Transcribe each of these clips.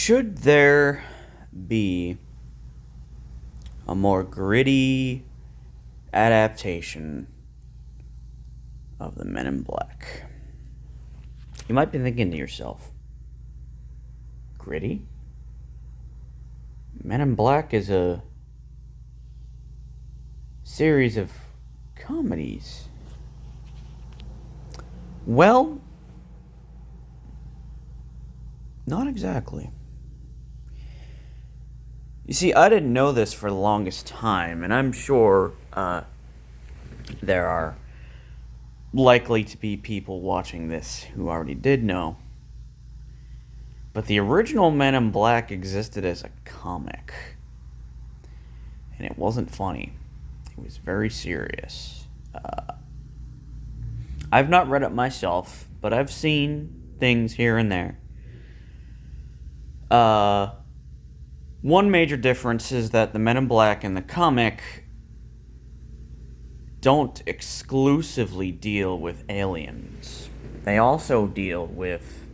Should there be a more gritty adaptation of the Men in Black? You might be thinking to yourself, gritty? Men in Black is a series of comedies. Well, not exactly. You see, I didn't know this for the longest time, and I'm sure there are likely to be people watching this who already did know. But the original Men in Black existed as a comic. And it wasn't funny. It was very serious. I've not read it myself, but I've seen things here and there. One major difference is that the Men in Black in the comic don't exclusively deal with aliens. They also deal with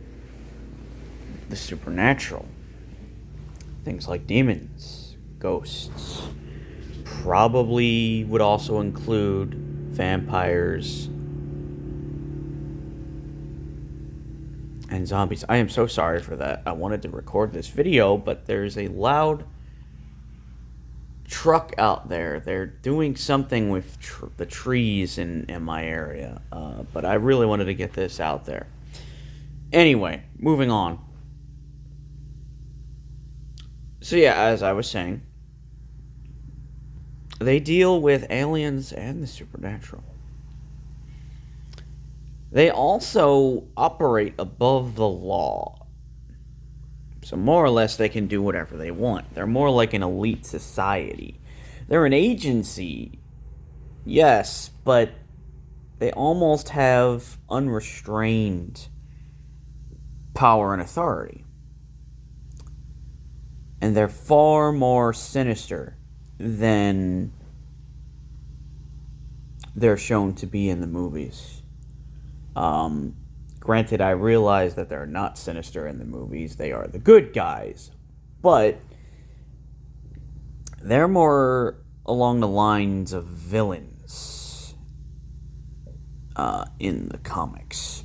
the supernatural. Things like demons, ghosts. Probably would also include vampires and zombies. I am so sorry for that. I wanted to record this video, but there's a loud truck out there. They're doing something with the trees in my area, but I really wanted to get this out there. Anyway, moving on. So yeah, as I was saying, they deal with aliens and the supernatural. They also operate above the law. So more or less they can do whatever they want. They're more like an elite society. They're an agency, yes, but they almost have unrestrained power and authority. And they're far more sinister than they're shown to be in the movies. Granted, I realize that they're not sinister in the movies. They are the good guys. But they're more along the lines of villains in the comics.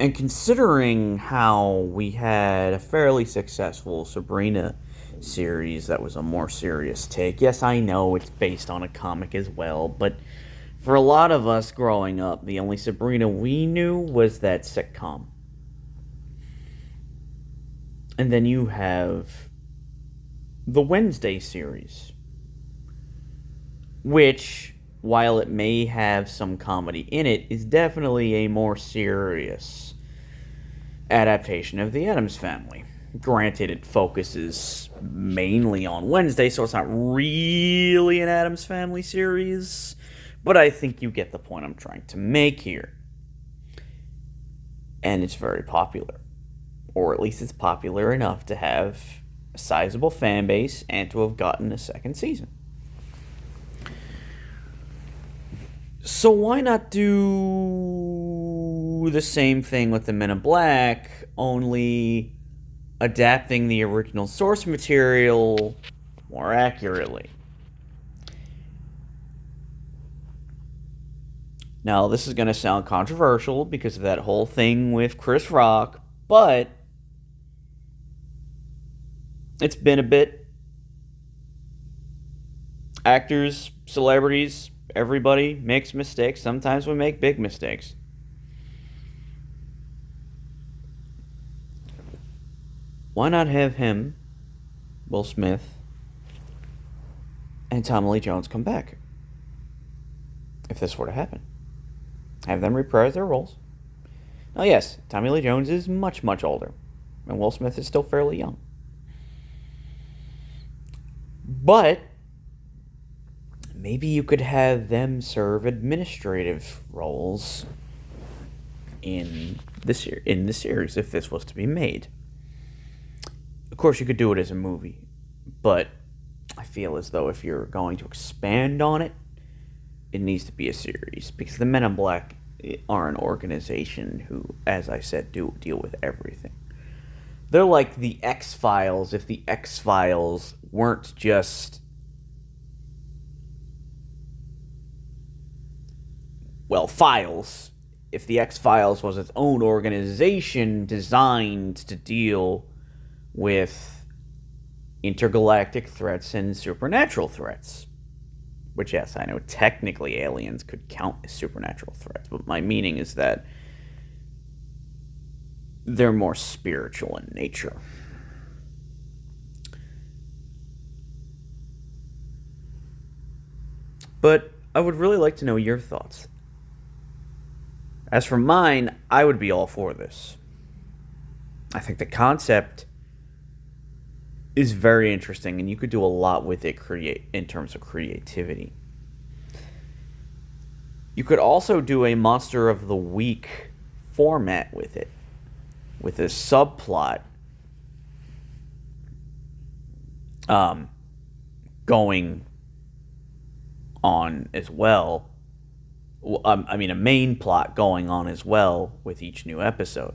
And considering how we had a fairly successful Sabrina series that was a more serious take. Yes, I know it's based on a comic as well, but for a lot of us growing up, the only Sabrina we knew was that sitcom. And then you have the Wednesday series, which, while it may have some comedy in it, is definitely a more serious adaptation of the Addams Family. Granted, it focuses mainly on Wednesday, so it's not really an Addams Family series, but I think you get the point I'm trying to make here. And it's very popular. Or at least it's popular enough to have a sizable fan base and to have gotten a second season. So why not do the same thing with the Men in Black, only adapting the original source material more accurately? Now, this is going to sound controversial because of that whole thing with Chris Rock, but it's been a bit. Actors, celebrities, everybody makes mistakes. Sometimes we make big mistakes. Why not have him, Will Smith, and Tommy Lee Jones come back? If this were to happen. Have them reprise their roles. Now, yes, Tommy Lee Jones is much, much older. And Will Smith is still fairly young. But maybe you could have them serve administrative roles in the series if this was to be made. Of course, you could do it as a movie, but I feel as though if you're going to expand on it, it needs to be a series, because the Men in Black are an organization who, as I said, do deal with everything. They're like the X-Files if the X-Files weren't just, well, files. If the X-Files was its own organization designed to deal with intergalactic threats and supernatural threats. Which, yes, I know technically aliens could count as supernatural threats, but my meaning is that they're more spiritual in nature. But I would really like to know your thoughts. As for mine, I would be all for this. I think the concept is very interesting, and you could do a lot with it in terms of creativity. You could also do a Monster of the Week format with it, with a subplot going on as well. I mean, a main plot going on as well with each new episode.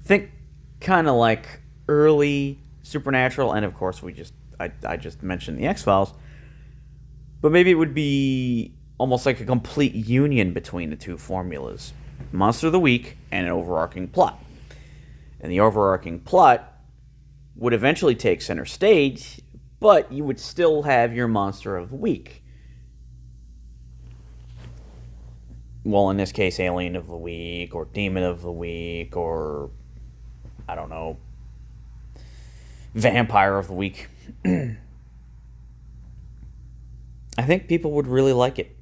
Think kind of like early Supernatural, and of course I just mentioned the X-Files, but maybe it would be almost like a complete union between the two formulas: Monster of the Week and an overarching plot. And the overarching plot would eventually take center stage, but you would still have your Monster of the Week. Well, in this case, Alien of the Week, or Demon of the Week, or, I don't know, Vampire of the Week. I think people would really like it.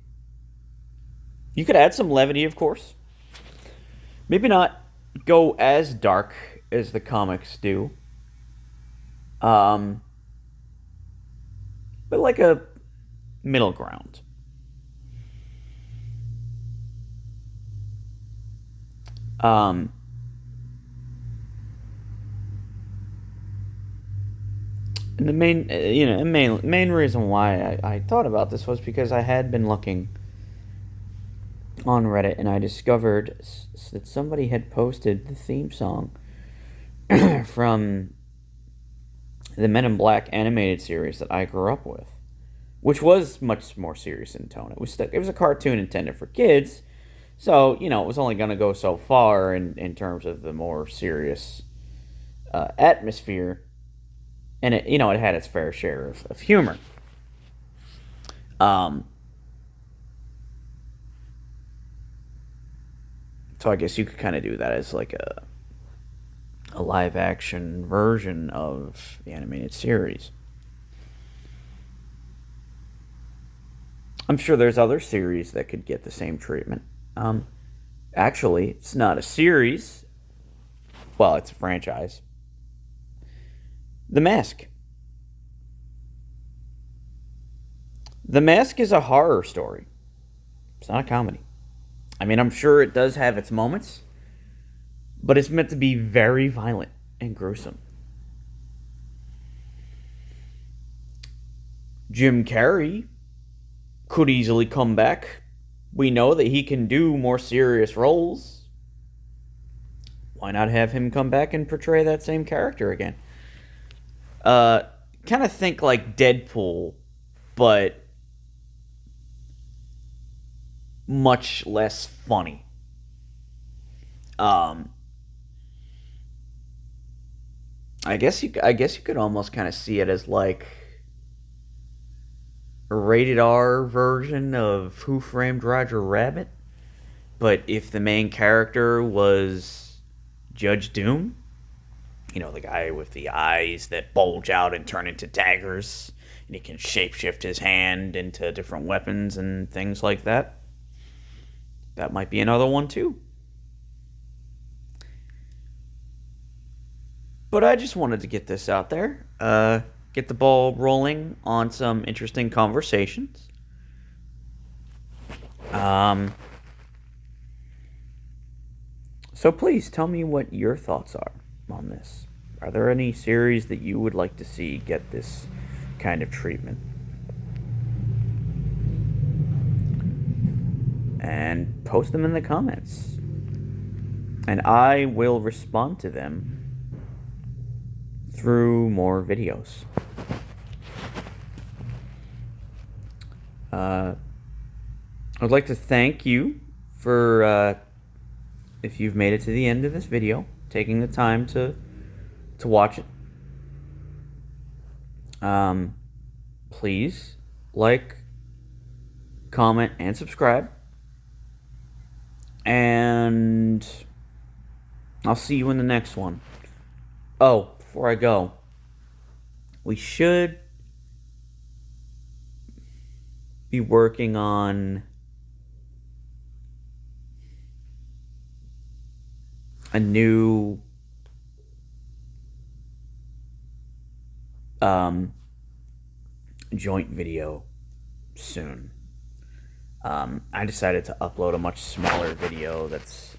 You could add some levity, of course. Maybe not go as dark as the comics do. But like a middle ground. And the main reason why I thought about this was because I had been looking on Reddit, and I discovered that somebody had posted the theme song from the Men in Black animated series that I grew up with, which was much more serious in tone. It was a cartoon intended for kids, so it was only going to go so far in terms of the more serious atmosphere, and it had its fair share of humor. So I guess you could kind of do that as like a live action version of the animated series. I'm sure there's other series that could get the same treatment. Actually, it's not a series. Well, it's a franchise. The Mask. The Mask is a horror story. It's not a comedy. I mean, I'm sure it does have its moments, but it's meant to be very violent and gruesome. Jim Carrey could easily come back. We know that he can do more serious roles. Why not have him come back and portray that same character again? Kind of think like Deadpool, but much less funny. I guess you could almost kind of see it as like a rated R version of Who Framed Roger Rabbit, but if the main character was Judge Doom, the guy with the eyes that bulge out and turn into daggers, and he can shapeshift his hand into different weapons and things like that. That might be another one too. But I just wanted to get this out there, get the ball rolling on some interesting conversations. So please tell me what your thoughts are on this. Are there any series that you would like to see get this kind of treatment? And post them in the comments. And I will respond to them through more videos. I'd like to thank you for, if you've made it to the end of this video, taking the time to watch it. Please like, comment, and subscribe. And I'll see you in the next one. Oh, before I go, we should be working on a new joint video soon. I decided to upload a much smaller video that's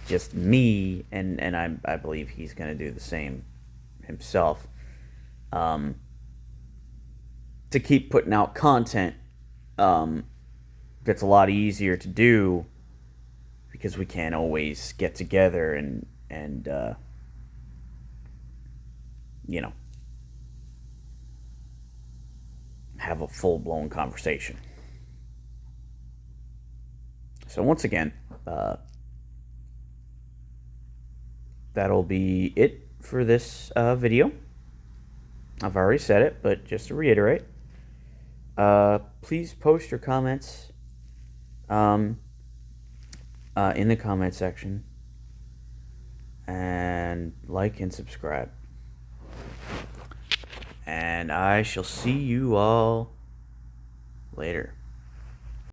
just me, and I believe he's going to do the same himself. To keep putting out content, that's a lot easier to do because we can't always get together and you know, have a full-blown conversation. So once again, that'll be it for this video. I've already said it, but just to reiterate, please post your comments in the comment section, and like and subscribe. And I shall see you all later.